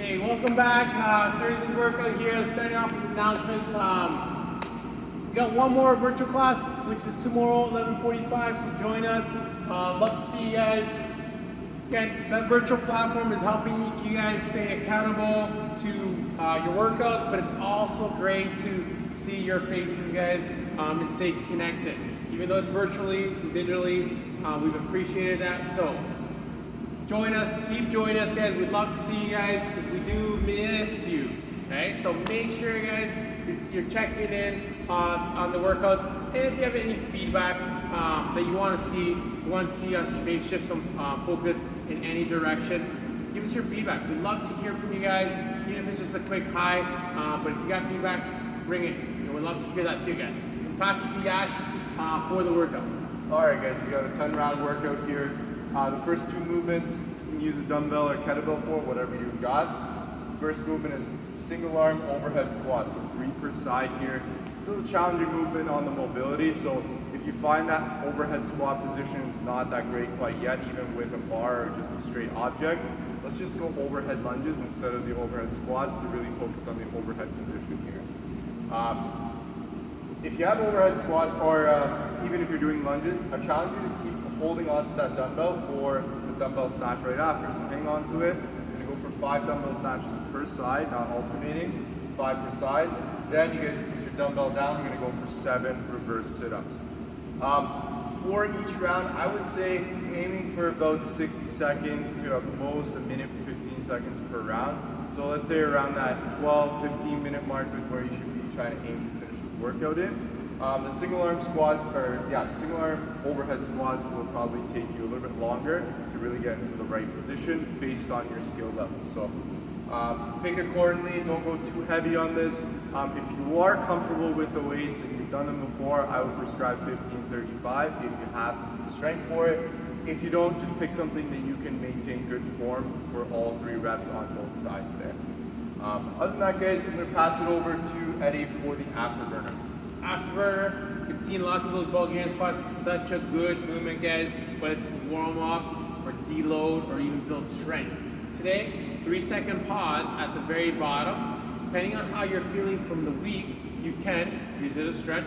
Hey, welcome back. Thursday's workout here. Starting off with announcements. We got one more virtual class, which is tomorrow, 11:45. So join us. Love to see you guys. Again, that virtual platform is helping you guys stay accountable to your workouts, but it's also great to see your faces, guys, and stay connected. Even though it's virtually, digitally, we've appreciated that. So join us, keep joining us, guys. We'd love to see you guys because we do miss you. Okay, so make sure, guys, you're checking in on the workouts. And if you have any feedback that you want to see us maybe shift some focus in any direction, give us your feedback. We'd love to hear from you guys, even if it's just a quick hi. But if you got feedback, bring it. We'd love to hear that too, guys. Pass it to Yash for the workout. All right, guys, we got a 10-round workout here. The first two movements, you can use a dumbbell or kettlebell for, whatever you've got. First movement is single arm overhead squat, so 3 per side here. It's a little challenging movement on the mobility, so if you find that overhead squat position is not that great quite yet, even with a bar or just a straight object, let's just go overhead lunges instead of the overhead squats to really focus on the overhead position here. If you have overhead squats or even if you're doing lunges, I challenge you to keep holding on to that dumbbell for the dumbbell snatch right after. So hang on to it. You're gonna go for 5 dumbbell snatches per side, not alternating, 5 per side. Then you guys can put your dumbbell down. We're gonna go for 7 reverse sit-ups. For each round, I would say aiming for about 60 seconds to at most a minute 15 seconds per round. So let's say around that 12-15 minute mark is where you should be trying to aim to finish this workout in. The single arm squats, single arm overhead squats will probably take you a little bit longer to really get into the right position based on your skill level. So pick accordingly, don't go too heavy on this. If you are comfortable with the weights and you've done them before, I would prescribe 15-35 if you have the strength for it. If you don't, just pick something that you can maintain good form for all 3 reps on both sides there. Other than that, guys, I'm going to pass it over to Eddie for the afterburner. Afterburner, you can see in lots of those Bulgarian squats, such a good movement, guys, whether it's warm up or deload or even build strength. Today, 3-second pause at the very bottom. Depending on how you're feeling from the week, you can use it as a stretch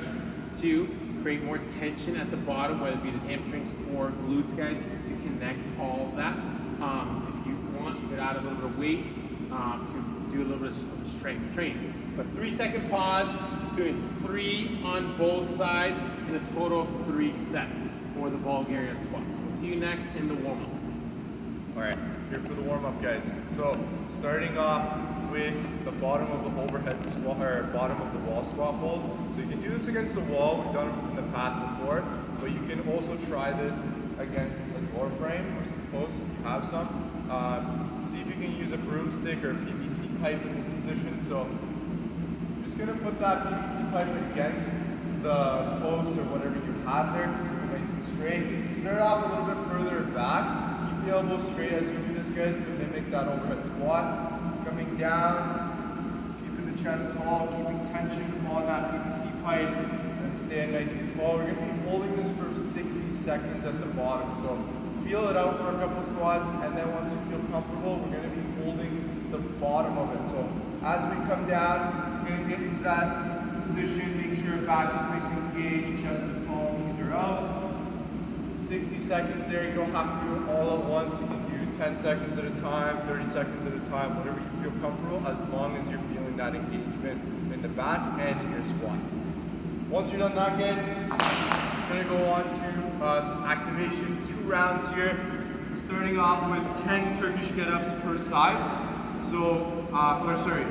to create more tension at the bottom, whether it be the hamstrings, core, glutes, guys, to connect all of that. If you want, you could add a little bit of weight to do a little bit of strength training. But 3-second pause, doing 3 on both sides in a total of 3 sets for the Bulgarian squats. We'll see you next in the warm-up. All right, here for the warm-up, guys. So starting off with the bottom of the overhead squat, or bottom of the wall squat hold. So you can do this against the wall. We've done it in the past before, but you can also try this against a door frame or some posts if you have some. See if you can use a broomstick or a PVC pipe in this position. So I'm just gonna put that PVC pipe against the post or whatever you have there to keep it nice and straight. Start off a little bit further back. Keep the elbows straight as you do this, guys, to mimic that overhead squat. Coming down, keeping the chest tall, keeping tension on that PVC pipe, and staying nice and tall. We're gonna be holding this for 60 seconds at the bottom. So feel it out for a couple squats, and then once you feel comfortable, we're gonna be holding the bottom of it. So as we come down, we're gonna get into that position, make sure back is nice and engaged, chest is tall, knees are out. 60 seconds there, you don't have to do it all at once. You can do 10 seconds at a time, 30 seconds at a time, whatever you feel comfortable, as long as you're feeling that engagement in the back and in your squat. Once you're done that, guys, we're gonna go on to some activation, 2 rounds here, starting off with 10 Turkish get-ups per side. So,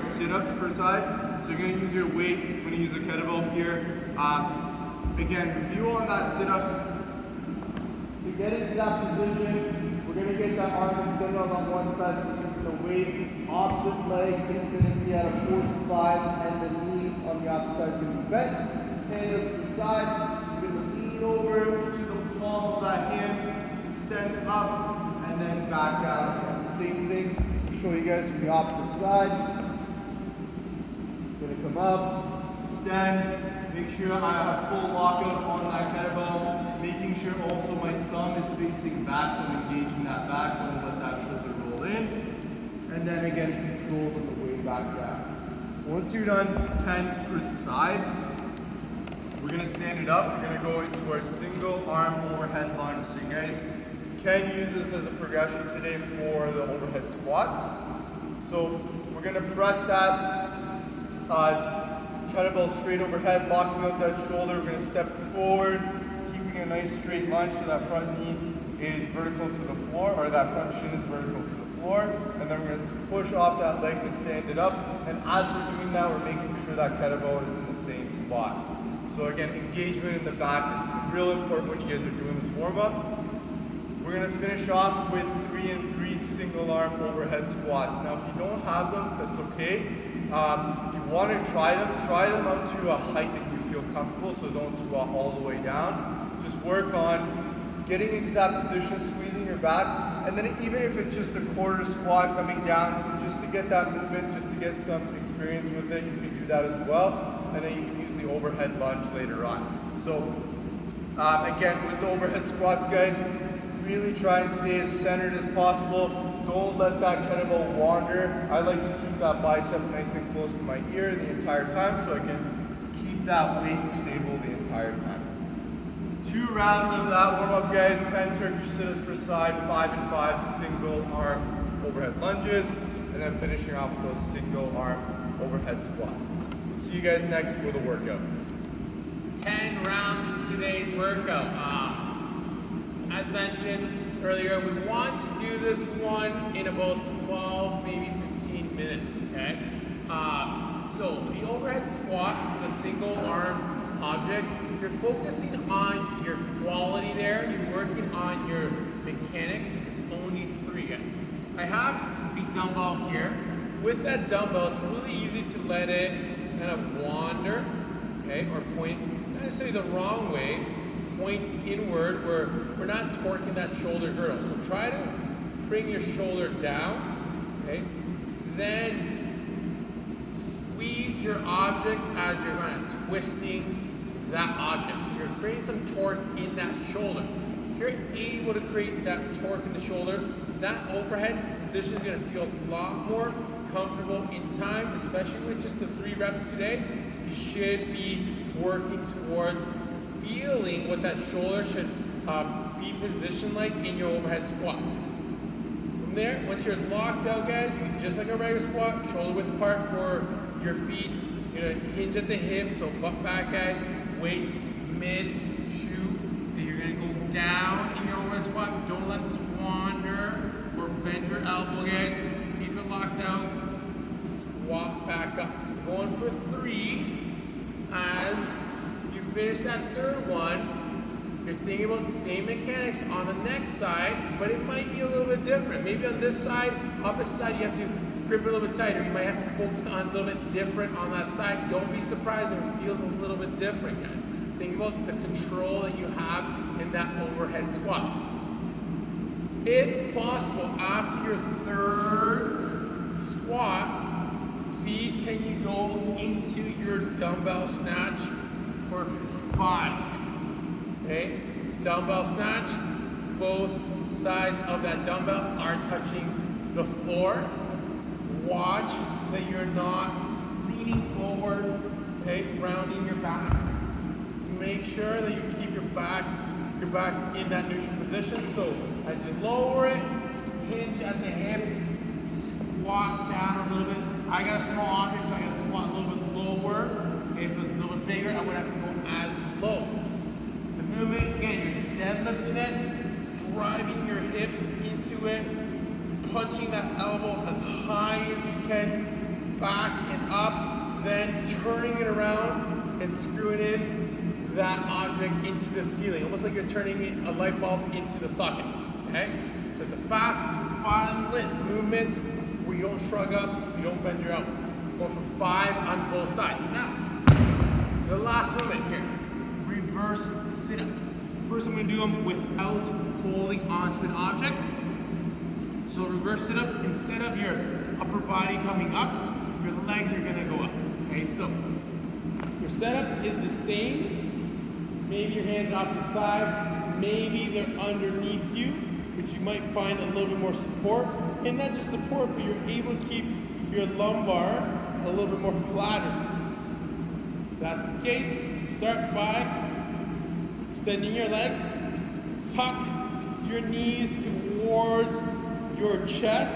sit-ups per side. So you're gonna use your weight, I'm gonna use a kettlebell here. Again, review on that sit-up. To get into that position, we're going to get that arm extended on one side using the weight. Opposite leg is going to be at a 45, and the knee on the opposite side is going to be bent. Hand up to the side. You're going to lean over to the palm of that hand, extend up, and then back down. Same thing. I'll show you guys from the opposite side. Going to come up, extend. Make sure I have full lockout on that kettlebell, making sure also my thumb is facing back, so I'm engaging that back, don't let that shoulder roll in. and then again controlled on the way back down. Once you're done 10 per side, we're gonna stand it up. We're gonna go into our single arm overhead lunge. So you guys can use this as a progression today for the overhead squats. So we're gonna press that kettlebell straight overhead, locking out that shoulder. We're gonna step forward, keeping a nice straight lunge so that front knee is vertical to the floor, or that front shin is vertical to the floor. And then we're gonna push off that leg to stand it up. And as we're doing that, we're making sure that kettlebell is in the same spot. So again, engagement in the back is real important when you guys are doing this warm up. We're gonna finish off with 3 and 3 single arm overhead squats. Now, if you don't have them, that's okay. If you wanna try them out to a height that you feel comfortable, so don't squat all the way down. Just work on getting into that position, squeezing your back, and then even if it's just a quarter squat coming down, just to get that movement, just to get some experience with it, you can do that as well. And then you can use the overhead lunge later on. So again, with the overhead squats, guys, really try and stay as centered as possible. Don't let that kettlebell wander. I like to keep that bicep nice and close to my ear the entire time so I can keep that weight stable the entire time. 2 rounds of that warm up, guys. 10 Turkish Situps per side, 5 and 5 single arm overhead lunges, and then finishing off with those single arm overhead squats. We'll see you guys next for the workout. 10 rounds is today's workout. As mentioned earlier, we want to do this one in about 12, maybe 15 minutes, okay? So the overhead squat for the single arm object, you're focusing on your quality there, you're working on your mechanics, since it's only 3 guys. I have the dumbbell here. With that dumbbell, it's really easy to let it kind of wander, okay, or point, not necessarily the wrong way, point inward where we're not torquing that shoulder girdle. So try to bring your shoulder down, okay? Then squeeze your object as you're kind of twisting that object. So you're creating some torque in that shoulder. If you're able to create that torque in the shoulder, that overhead position is gonna feel a lot more comfortable in time, especially with just the 3 reps today. You should be working towards feeling what that shoulder should be positioned like in your overhead squat. From there, once you're locked out, guys, you can, just like a regular squat, shoulder width apart for your feet. You're gonna hinge at the hips, so butt back, guys. Weights mid, shoot. You're gonna go down in your overhead squat. Don't let this wander or bend your elbow, guys. Keep it locked out. Squat back up. Going for 3 as finish that 3rd one, you're thinking about the same mechanics on the next side, but it might be a little bit different. Maybe on this side, opposite side, you have to grip it a little bit tighter. You might have to focus on a little bit different on that side. Don't be surprised if it feels a little bit different, guys. Think about the control that you have in that overhead squat. If possible, after your 3rd squat, see, can you go into your dumbbell snatch for 5, okay? Dumbbell snatch, both sides of that dumbbell are touching the floor. Watch that you're not leaning forward, okay? Rounding your back. Make sure that you keep your back in that neutral position. So as you lower it, hinge at the hips, squat down a little bit. I got a small object, so I got to squat a little bit lower. If it was a little bit bigger, I would have to go as low. The movement, again, you're deadlifting it, driving your hips into it, punching that elbow as high as you can, back and up, then turning it around and screwing in that object into the ceiling, almost like you're turning a light bulb into the socket, okay? So it's a fast, fun, lit movement where you don't shrug up, you don't bend your elbow. Going for 5 on both sides. Now, the last movement here, reverse sit-ups. First I'm gonna do them without holding onto an object. So reverse sit-up, instead of your upper body coming up, your legs are gonna go up. Okay, so your setup is the same. Maybe your hands off to the side, maybe they're underneath you. which you might find a little bit more support, and not just support, but you're able to keep your lumbar a little bit more flatter. If that's the case, start by extending your legs, tuck your knees towards your chest.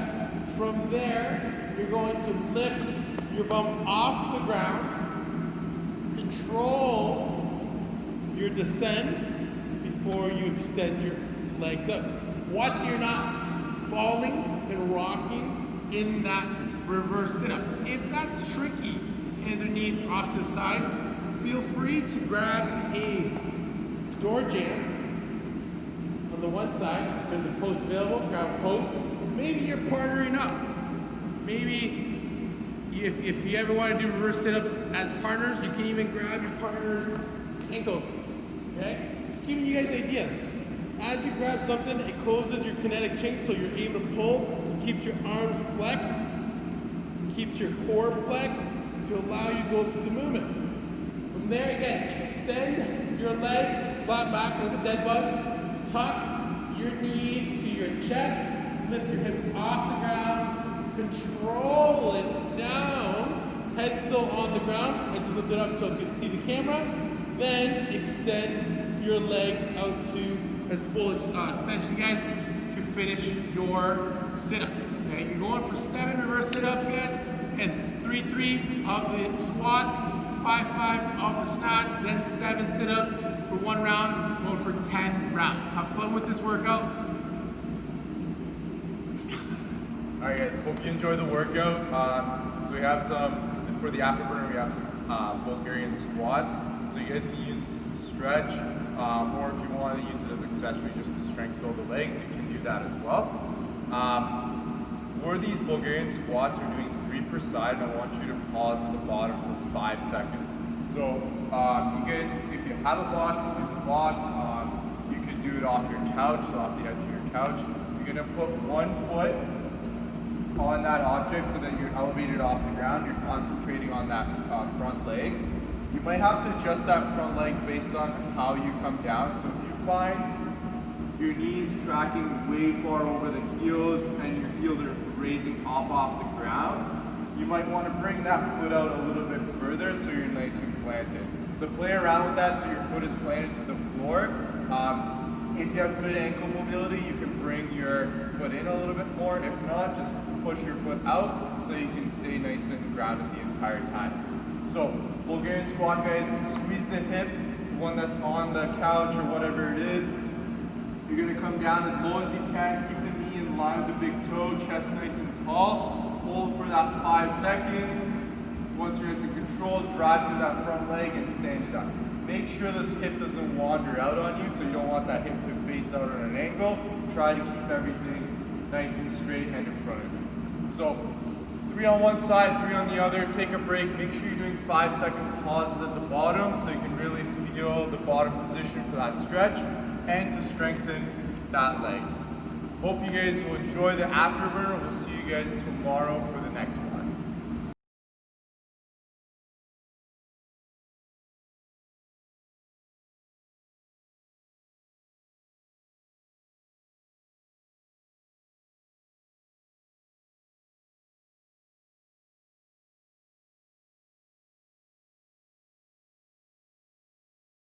From there, you're going to lift your bum off the ground, control your descent before you extend your legs up. Watch you're not falling and rocking in that reverse sit-up. If that's tricky, hands underneath, off to the side, feel free to grab a door jamb on the one side. If there's a post available, grab a post. Maybe you're partnering up. Maybe if you ever want to do reverse sit-ups as partners, you can even grab your partner's ankles. Okay? Just giving you guys ideas. As you grab something, it closes your kinetic chink so you're able to pull, keeps your arms flexed, keeps your core flexed to allow you to go through the movement. From there, again, extend your legs flat back like a dead bug. Tuck your knees to your chest. Lift your hips off the ground. Control it down. Head still on the ground. I just lift it up so you can see the camera. Then extend your legs out to as full extension, guys, to finish your sit-up. Okay, you're going for 7 reverse sit-ups, guys, and 3-3 of the squats, 5-5 of the snatch, then 7 sit-ups for 1 round, going for 10 rounds. Have fun with this workout. All right, guys, hope you enjoy the workout. So we have some, for the afterburner, we have some Bulgarian squats. So you guys can use this to stretch, or if you want to use it as an accessory just to strengthen all the legs, you can do that as well. For these Bulgarian squats, we're doing 3 per side, and I want you to pause at the bottom for 5 seconds. So you guys, if you have a box, use a box. You can do it off your couch, so off the edge of your couch. You're gonna put 1 foot on that object so that you're elevated off the ground. You're concentrating on that front leg. You might have to adjust that front leg based on how you come down. So if you find your knees tracking way far over the heels and your heels are raising up off the ground, you might want to bring that foot out a little bit further so you're nice and planted. So play around with that so your foot is planted to the floor. If you have good ankle mobility, you can bring your foot in a little bit more. If not, just push your foot out so you can stay nice and grounded the entire time. So, Bulgarian squat, guys, squeeze the hip, the one that's on the couch or whatever it is. You're gonna come down as low as you can, keep the knee in line with the big toe, chest nice and tall. Hold for that 5 seconds. Once you're nice and controlled, drive through that front leg and stand it up. Make sure this hip doesn't wander out on you, so you don't want that hip to face out on an angle. Try to keep everything nice and straight and in front of you. So, 3 on one side, 3 on the other. Take a break. Make sure you're doing 5-second pauses at the bottom so you can really feel the bottom position for that stretch and to strengthen that leg. Hope you guys will enjoy the afterburner. We'll see you guys tomorrow for the next one.